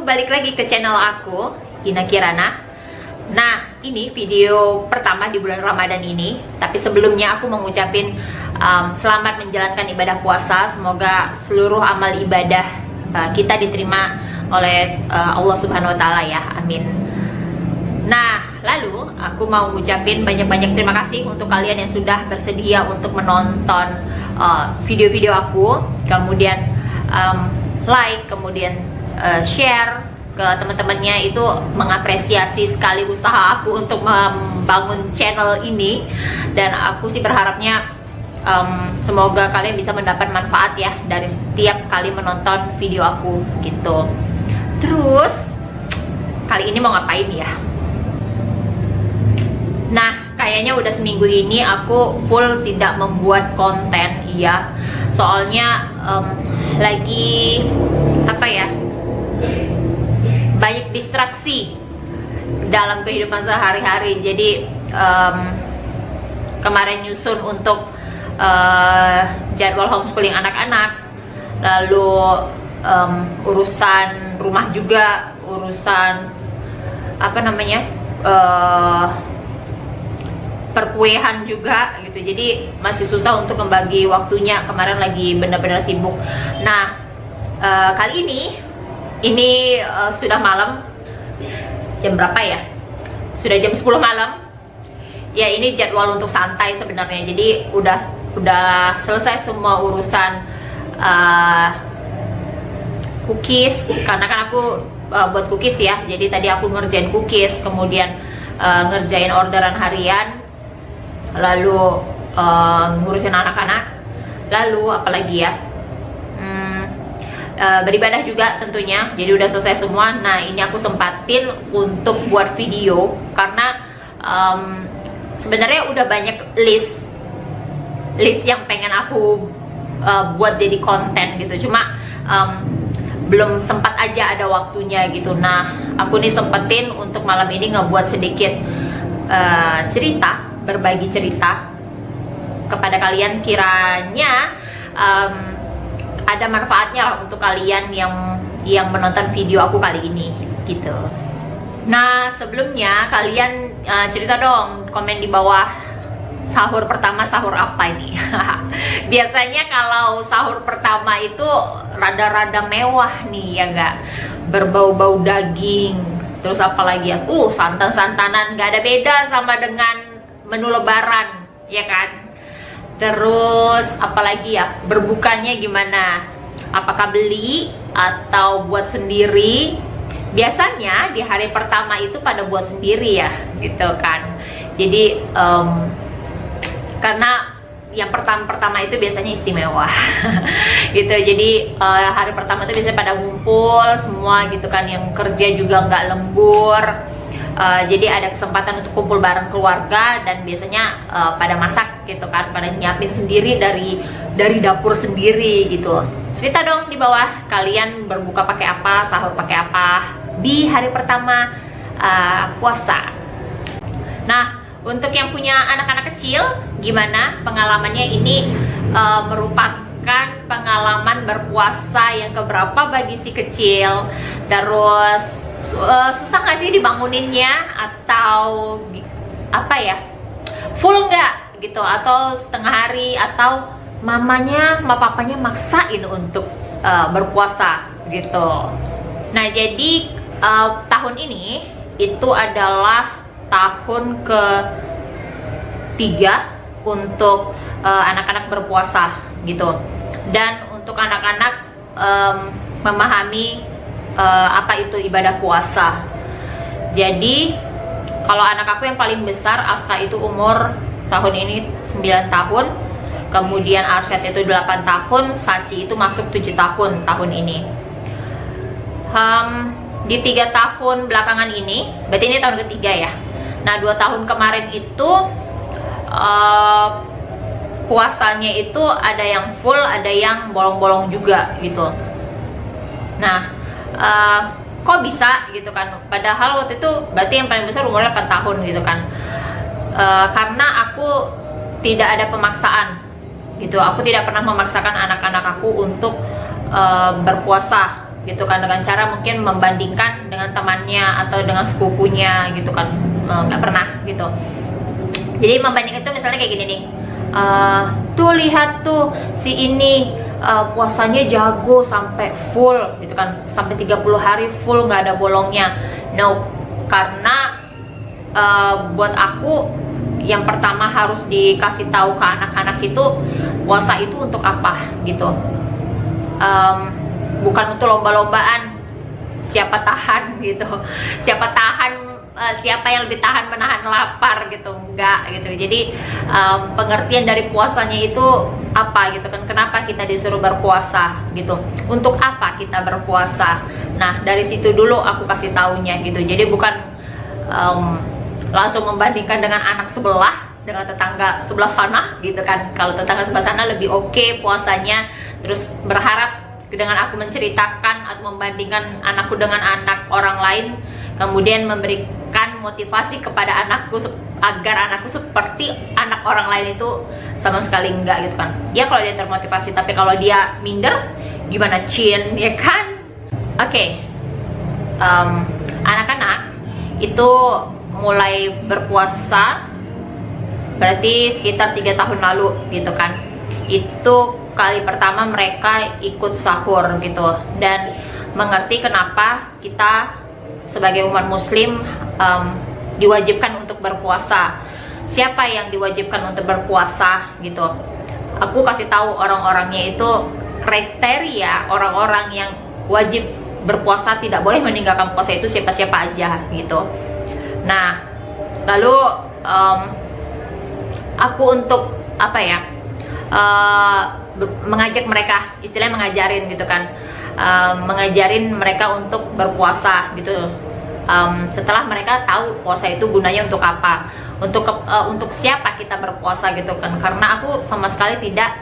balik lagi ke channel aku, Ina Kirana. Nah, ini video pertama di bulan Ramadan ini. Tapi sebelumnya aku mengucapin selamat menjalankan ibadah puasa. Semoga seluruh amal ibadah kita diterima oleh Allah Subhanahu Wa Taala ya, amin. Nah, lalu aku mau ngucapin banyak-banyak terima kasih untuk kalian yang sudah bersedia untuk menonton video-video aku, kemudian like, kemudian share ke teman-temannya. Itu mengapresiasi sekali usaha aku untuk membangun channel ini, dan aku sih berharapnya semoga kalian bisa mendapat manfaat ya dari setiap kali menonton video aku gitu. Terus kali ini mau ngapain ya? Nah, kayaknya udah seminggu ini aku full tidak membuat konten ya. Soalnya lagi apa ya, banyak distraksi dalam kehidupan sehari-hari. Jadi kemarin nyusun untuk jadwal homeschooling anak-anak, lalu urusan rumah juga, urusan apa namanya, perkuliahan juga gitu. Jadi masih susah untuk membagi waktunya. Kemarin lagi benar-benar sibuk. Nah, kali ini sudah malam. Jam berapa ya? Sudah jam 10 malam. Ya, ini jadwal untuk santai sebenarnya. Jadi udah selesai semua urusan cookies, karena kan aku buat cookies ya. Jadi tadi aku ngerjain cookies, kemudian ngerjain orderan harian, lalu ngurusin anak-anak, lalu apalagi ya, beribadah juga tentunya. Jadi udah selesai semua. Nah, ini aku sempatin untuk buat video karena sebenarnya udah banyak list yang pengen aku buat jadi konten gitu, cuma belum sempat aja ada waktunya gitu. Nah, aku nih sempetin untuk malam ini ngebuat sedikit cerita, berbagi cerita kepada kalian. Kiranya ada manfaatnya untuk kalian yang menonton video aku kali ini gitu. Nah, sebelumnya kalian cerita dong, komen di bawah, sahur pertama sahur apa ini? Biasanya kalau sahur pertama itu rada-rada mewah nih ya enggak, berbau-bau daging, terus apalagi ya, santan-santanan, nggak ada beda sama dengan menu lebaran ya kan. Terus apalagi ya, berbukanya gimana? Apakah beli atau buat sendiri? Biasanya di hari pertama itu pada buat sendiri ya gitu kan. Jadi karena yang pertama itu biasanya istimewa gitu. Jadi hari pertama itu biasanya pada ngumpul semua gitu kan, yang kerja juga nggak lembur. Jadi ada kesempatan untuk kumpul bareng keluarga, dan biasanya pada masak gitu kan, pada nyiapin sendiri dari dapur sendiri gitu. Cerita dong di bawah, kalian berbuka pakai apa, sahur pakai apa di hari pertama puasa. Nah, untuk yang punya anak-anak kecil, gimana pengalamannya? Ini merupakan pengalaman berpuasa yang keberapa bagi si kecil. Terus susah nggak sih dibanguninnya, atau apa ya, full nggak gitu, atau setengah hari, atau mamanya sama papanya maksain untuk berpuasa gitu. Nah, jadi tahun ini itu adalah tahun ketiga untuk anak-anak berpuasa gitu. Dan untuk anak-anak memahami apa itu ibadah puasa. Jadi kalau anak aku yang paling besar, Aska, itu umur tahun ini 9 tahun, kemudian Arsyad itu 8 tahun, Saci itu masuk 7 tahun ini. Di 3 tahun belakangan ini, berarti ini tahun ketiga ya. Nah, 2 tahun kemarin itu puasanya itu ada yang full, ada yang bolong-bolong juga gitu. Nah, kok bisa gitu kan, padahal waktu itu berarti yang paling besar umurnya 8 tahun gitu kan. Karena aku tidak ada pemaksaan gitu, aku tidak pernah memaksakan anak-anak aku untuk berpuasa gitu kan, dengan cara mungkin membandingkan dengan temannya atau dengan sepupunya gitu kan. Nggak pernah gitu. Jadi membandingkan itu misalnya kayak gini nih, tuh lihat tuh si ini puasanya jago sampai full gitu kan, sampai 30 hari full nggak ada bolongnya. No, karena buat aku yang pertama harus dikasih tahu ke anak-anak itu, puasa itu untuk apa gitu. Bukan untuk lomba-lombaan siapa tahan gitu, siapa tahan, siapa yang lebih tahan menahan lapar gitu, enggak gitu. Jadi pengertian dari puasanya itu apa gitu kan, kenapa kita disuruh berpuasa gitu, untuk apa kita berpuasa. Nah dari situ dulu aku kasih taunya gitu. Jadi bukan langsung membandingkan dengan anak sebelah, dengan tetangga sebelah sana gitu kan. Kalau tetangga sebelah sana lebih oke puasanya, terus berharap dengan aku menceritakan atau membandingkan anakku dengan anak orang lain, kemudian memberikan motivasi kepada anakku agar anakku seperti anak orang lain, itu sama sekali enggak gitu kan. Ya kalau dia termotivasi, tapi kalau dia minder gimana Cin, ya kan? Oke. Anak-anak itu mulai berpuasa berarti sekitar 3 tahun lalu gitu kan. Itu kali pertama mereka ikut sahur gitu, dan mengerti kenapa kita sebagai umat muslim diwajibkan untuk berpuasa. Siapa yang diwajibkan untuk berpuasa gitu, aku kasih tahu orang-orangnya itu, kriteria orang-orang yang wajib berpuasa tidak boleh meninggalkan puasa itu siapa-siapa aja gitu. Nah lalu aku untuk apa ya, mengajak mereka, istilahnya mengajarin gitu kan, mengajarin mereka untuk berpuasa gitu. Setelah mereka tahu puasa itu gunanya untuk apa, untuk siapa kita berpuasa gitu kan. Karena aku sama sekali tidak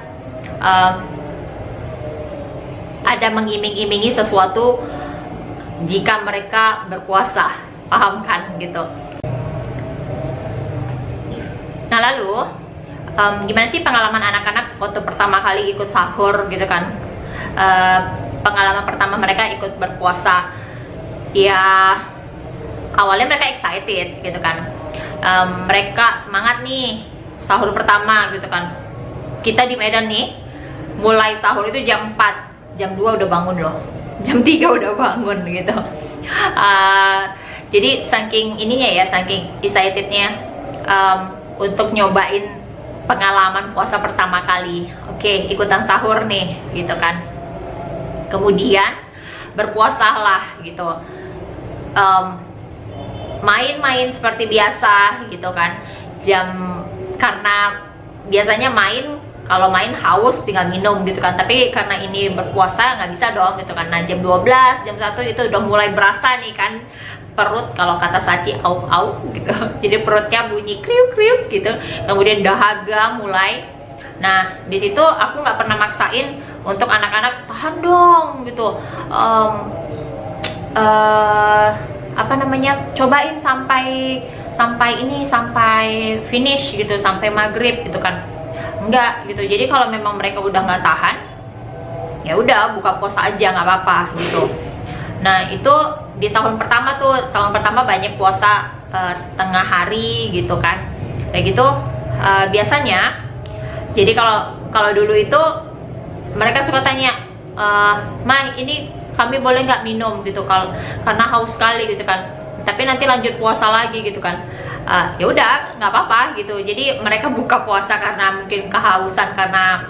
ada mengiming-imingi sesuatu jika mereka berpuasa, paham kan gitu. Nah lalu gimana sih pengalaman anak-anak waktu pertama kali ikut sahur gitu kan? Pengalaman pertama mereka ikut berpuasa, ya awalnya mereka excited gitu kan. Mereka semangat nih, sahur pertama gitu kan. Kita di Medan nih mulai sahur itu jam 4, jam 2 udah bangun loh, jam 3 udah bangun gitu. Jadi saking ininya ya, saking excitednya untuk nyobain pengalaman puasa pertama kali. Oke, ikutan sahur nih gitu kan. Kemudian berpuasalah gitu, main-main seperti biasa gitu kan. Karena biasanya kalau main haus tinggal minum gitu kan, tapi karena ini berpuasa nggak bisa dong gitu kan. Nah jam 12, jam 1 itu udah mulai berasa nih kan perut, kalau kata Saci au-au gitu. Jadi perutnya bunyi kriuk-kriuk gitu, kemudian dahaga mulai. Nah di situ aku nggak pernah maksain untuk anak-anak tahan dong gitu, apa namanya, cobain sampai finish gitu, sampai maghrib gitu kan. Enggak gitu. Jadi kalau memang mereka udah nggak tahan, ya udah buka puasa aja, nggak apa-apa gitu. Nah itu di tahun pertama banyak puasa setengah hari gitu kan, kayak gitu. Biasanya jadi kalau dulu itu mereka suka tanya, Ma ini kami boleh nggak minum gitu, karena haus sekali gitu kan, tapi nanti lanjut puasa lagi gitu kan. Ya udah nggak apa-apa gitu. Jadi mereka buka puasa karena mungkin kehausan karena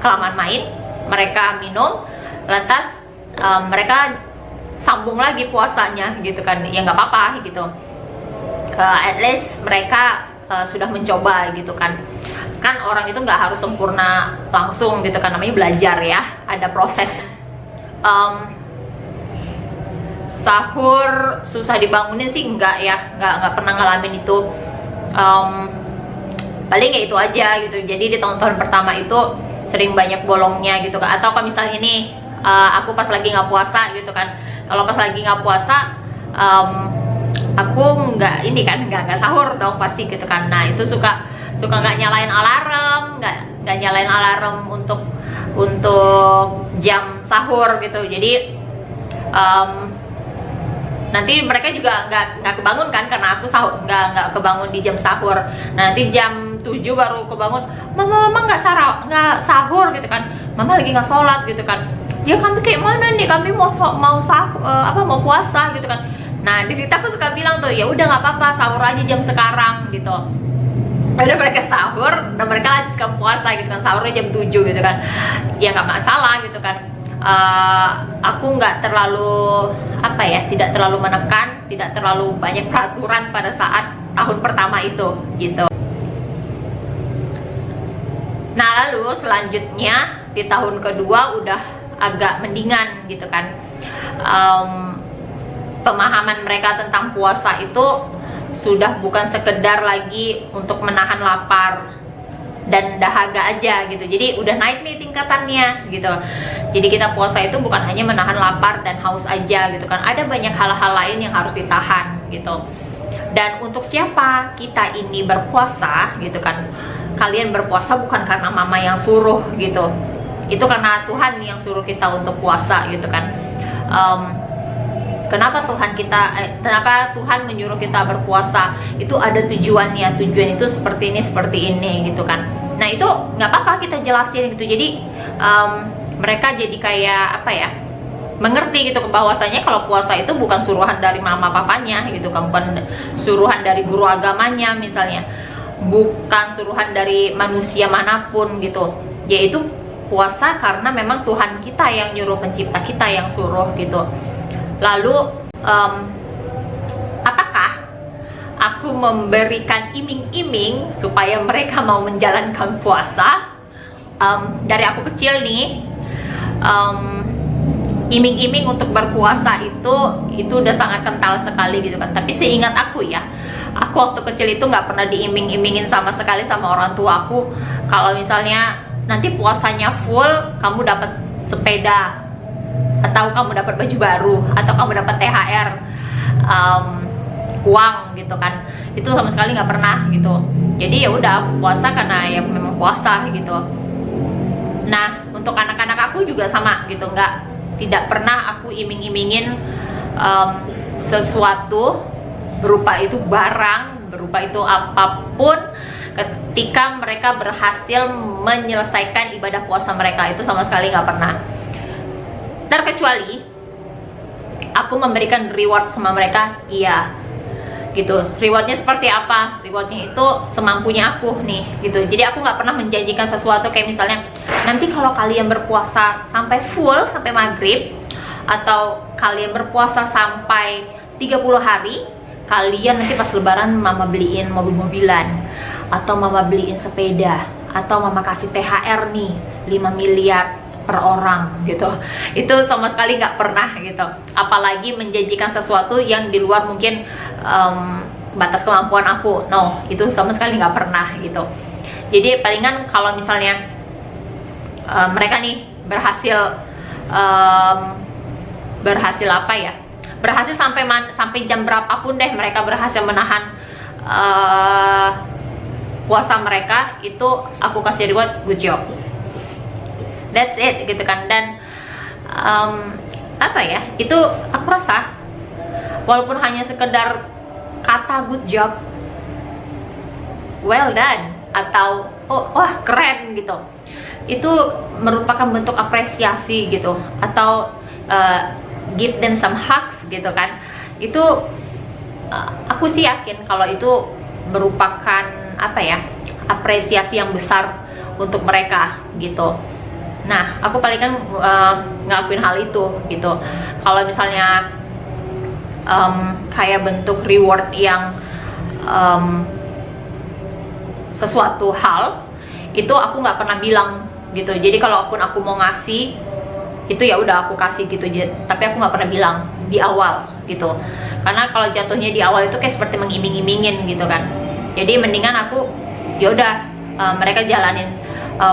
kelamaan main, mereka minum, lantas mereka sambung lagi puasanya gitu kan. Ya nggak apa-apa gitu, at least mereka sudah mencoba gitu kan. Kan orang itu nggak harus sempurna langsung gitu kan, namanya belajar ya, ada proses. Sahur susah dibangunin sih enggak ya, nggak pernah ngalamin itu. Paling ya itu aja gitu. Jadi di tahun-tahun pertama itu sering banyak bolongnya gitu kan. Atau kalau misalnya ini aku pas lagi nggak puasa gitu kan, kalau pas lagi nggak puasa aku nggak sahur dong pasti gitu kan. Nah itu suka nggak nyalain alarm, nggak nyalain alarm untuk jam sahur gitu. Jadi nanti mereka juga nggak kebangun kan, karena aku nggak kebangun di jam sahur. Nah, nanti jam 7 baru kebangun, mama nggak sahur gitu kan, mama lagi nggak sholat gitu kan. Ya kami kayak mana nih, kami mau puasa gitu kan. Nah, di situ aku suka bilang tuh, ya udah nggak apa-apa, sahur aja jam sekarang gitu. Udah mereka sahur dan mereka lanjutkan puasa gitu kan, sahurnya jam 7 gitu kan, ya nggak masalah gitu kan. Aku nggak terlalu tidak terlalu menekan, tidak terlalu banyak peraturan pada saat tahun pertama itu gitu. Nah, lalu selanjutnya di tahun kedua udah agak mendingan gitu kan. Pemahaman mereka tentang puasa itu sudah bukan sekedar lagi untuk menahan lapar dan dahaga aja gitu. Jadi udah naik nih tingkatannya gitu. Jadi kita puasa itu bukan hanya menahan lapar dan haus aja gitu kan. Ada banyak hal-hal lain yang harus ditahan gitu. Dan untuk siapa kita ini berpuasa gitu kan. Kalian berpuasa bukan karena mama yang suruh gitu. Itu karena Tuhan yang suruh kita untuk puasa gitu kan. Kenapa Tuhan menyuruh kita berpuasa? Itu ada tujuannya. Tujuan itu seperti ini gitu kan. Nah, itu nggak apa-apa kita jelasin gitu. Jadi mereka jadi kayak mengerti gitu bahwasanya kalau puasa itu bukan suruhan dari mama papanya gitu kan, bukan suruhan dari guru agamanya misalnya, bukan suruhan dari manusia manapun gitu. Yaitu puasa karena memang Tuhan kita yang nyuruh, pencipta kita yang suruh gitu. Lalu apakah aku memberikan iming-iming supaya mereka mau menjalankan puasa? Dari aku kecil nih, iming-iming untuk berpuasa itu udah sangat kental sekali gitu kan. Tapi seingat aku ya, aku waktu kecil itu nggak pernah diiming-imingin sama sekali sama orang tua aku. Kalau misalnya nanti puasanya full, kamu dapat sepeda, atau kamu dapat baju baru, atau kamu dapat THR, uang gitu kan. Itu sama sekali nggak pernah gitu. Jadi ya udah, aku puasa karena ya memang puasa gitu. Nah, untuk anak-anak aku juga sama gitu, tidak pernah aku iming-imingin sesuatu, berupa itu barang, berupa itu apapun, ketika mereka berhasil menyelesaikan ibadah puasa mereka. Itu sama sekali nggak pernah. Terkecuali aku memberikan reward sama mereka, iya gitu. Rewardnya seperti apa? Rewardnya itu semampunya aku nih gitu. Jadi aku nggak pernah menjanjikan sesuatu kayak misalnya nanti kalau kalian berpuasa sampai full, sampai maghrib, atau kalian berpuasa sampai 30 hari, kalian nanti pas lebaran mama beliin mobil-mobilan, atau mama beliin sepeda, atau mama kasih THR nih 5 miliar per orang gitu. Itu sama sekali nggak pernah gitu. Apalagi menjanjikan sesuatu yang di luar mungkin batas kemampuan aku. No, itu sama sekali nggak pernah gitu. Jadi palingan kalau misalnya mereka nih berhasil berhasil sampai jam berapapun deh, mereka berhasil menahan puasa mereka, itu aku kasih reward, good job. That's it gitu kan. Dan itu aku rasa walaupun hanya sekedar kata good job, well done, atau wah keren gitu, itu merupakan bentuk apresiasi gitu, atau give them some hugs gitu kan. Itu aku sih yakin kalau itu merupakan apresiasi yang besar untuk mereka gitu. Nah, aku paling kan ngelakuin hal itu gitu. Kalau misalnya kayak bentuk reward yang sesuatu hal, itu aku nggak pernah bilang gitu. Jadi kalaupun aku mau ngasih, itu ya udah aku kasih gitu. Tapi aku nggak pernah bilang di awal gitu. Karena kalau jatuhnya di awal itu kayak seperti mengiming-imingin gitu kan. Jadi mendingan aku ya udah mereka jalanin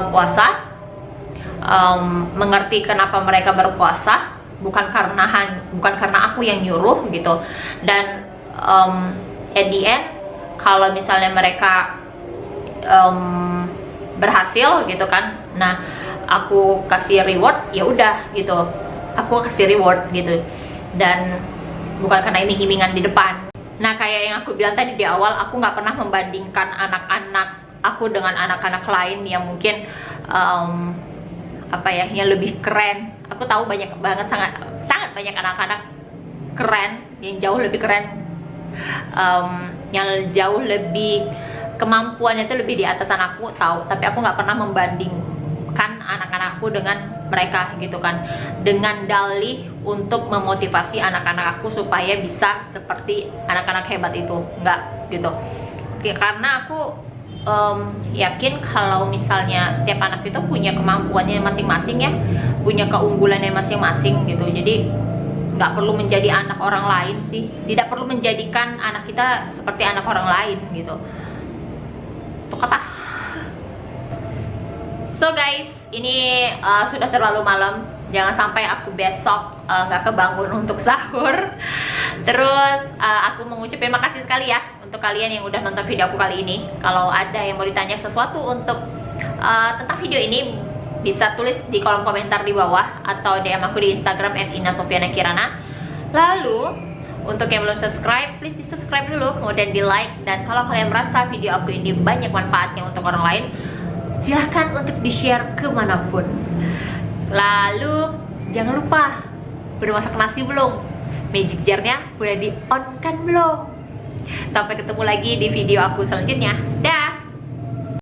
puasa. Mengerti kenapa mereka berpuasa, bukan karena aku yang nyuruh gitu. Dan at the end, kalau misalnya mereka berhasil gitu kan, nah aku kasih reward, ya udah gitu, aku kasih reward gitu. dan bukan karena iming-imingan di depan. Nah, kayak yang aku bilang tadi di awal, aku nggak pernah membandingkan anak-anak aku dengan anak-anak lain yang mungkin apa ya, yang lebih keren. Aku tahu banyak banget, sangat banyak anak-anak keren yang jauh lebih keren, yang jauh lebih kemampuannya itu lebih di atas anakku, tahu. Tapi aku nggak pernah membandingkan anak-anakku dengan mereka gitu kan, dengan dalih untuk memotivasi anak-anak aku supaya bisa seperti anak-anak hebat itu, nggak gitu. Karena aku yakin kalau misalnya setiap anak itu punya kemampuannya masing-masing ya, punya keunggulannya masing-masing gitu. Jadi nggak perlu menjadi anak orang lain sih, tidak perlu menjadikan anak kita seperti anak orang lain gitu. Tuh kata. So guys, ini sudah terlalu malam. Jangan sampai aku besok nggak kebangun untuk sahur. Terus aku mengucapkan terima kasih sekali ya untuk kalian yang udah nonton video aku kali ini. Kalau ada yang mau ditanya sesuatu untuk tentang video ini, bisa tulis di kolom komentar di bawah atau DM aku di Instagram @inasofianakirana. Lalu untuk yang belum subscribe, please di subscribe dulu, kemudian di like. Dan kalau kalian merasa video aku ini banyak manfaatnya untuk orang lain, silahkan untuk di share kemanapun. Lalu jangan lupa, udah masak nasi belum? Magic jar-nya udah di on kan belum? Sampai ketemu lagi di video aku selanjutnya.